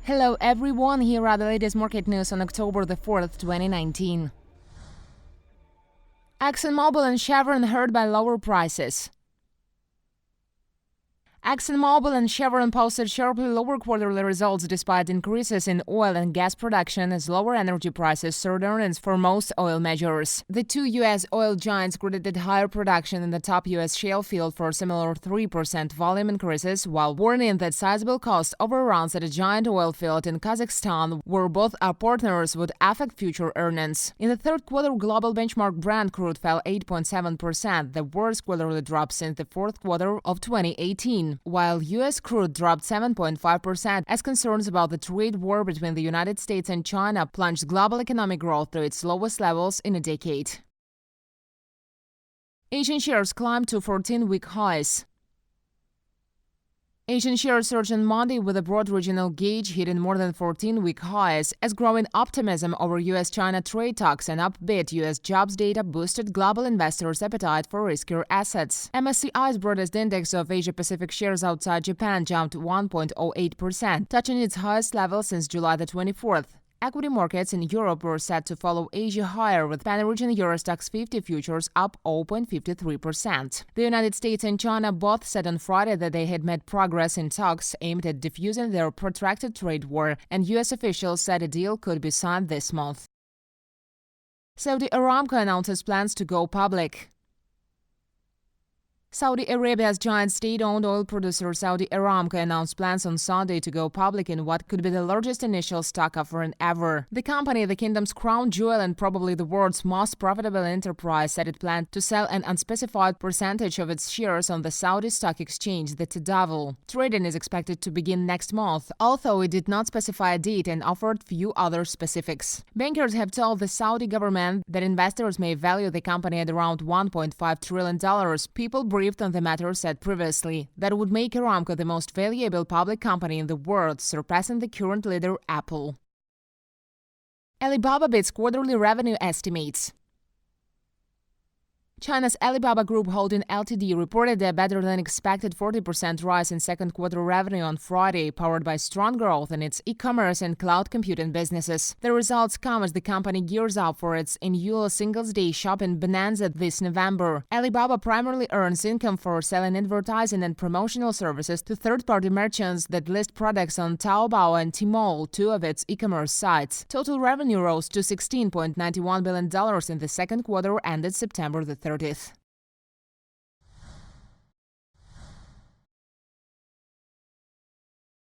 Hello everyone, here are the latest market news on October the 4th, 2019. Exxon Mobil and Chevron hurt by lower prices. Exxon Mobil and Chevron posted sharply lower quarterly results despite increases in oil and gas production as lower energy prices soared earnings for most oil majors. The two U.S. oil giants credited higher production in the top U.S. shale field for similar 3% volume increases, while warning that sizable cost overruns at a giant oil field in Kazakhstan, where both are partners, would affect future earnings. In the third quarter, global benchmark Brent crude fell 8.7%, the worst quarterly drop since the fourth quarter of 2018. While U.S. crude dropped 7.5% as concerns about the trade war between the United States and China plunged global economic growth to its lowest levels in a decade. Asian shares climbed to 14-week highs. Asian shares surged on Monday with a broad regional gauge hitting more than 14-week highs as growing optimism over U.S.-China trade talks and upbeat U.S. jobs data boosted global investors' appetite for riskier assets. MSCI's broadest index of Asia-Pacific shares outside Japan jumped 1.08%, touching its highest level since July the 24th. Equity markets in Europe were set to follow Asia higher, with Pan-Region Eurostoxx 50 futures up 0.53%. The United States and China both said on Friday that they had made progress in talks aimed at diffusing their protracted trade war, and U.S. officials said a deal could be signed this month. Saudi Aramco announces plans to go public. Saudi Arabia's giant state-owned oil producer Saudi Aramco announced plans on Sunday to go public in what could be the largest initial stock offering ever. The company, the kingdom's crown jewel and probably the world's most profitable enterprise, said it planned to sell an unspecified percentage of its shares on the Saudi stock exchange, the Tadawul. Trading is expected to begin next month, although it did not specify a date and offered few other specifics. Bankers have told the Saudi government that investors may value the company at around $1.5 trillion. People briefed on the matter said previously that would make Aramco the most valuable public company in the world, surpassing the current leader, Apple. Alibaba beats quarterly revenue estimates. China's Alibaba Group Holding Ltd. reported a better-than-expected 40% rise in second-quarter revenue on Friday, powered by strong growth in its e-commerce and cloud computing businesses. The results come as the company gears up for its annual Singles' Day shopping bonanza this November. Alibaba primarily earns income for selling advertising and promotional services to third-party merchants that list products on Taobao and Tmall, two of its e-commerce sites. Total revenue rose to $16.91 billion in the second quarter ended September the 30th.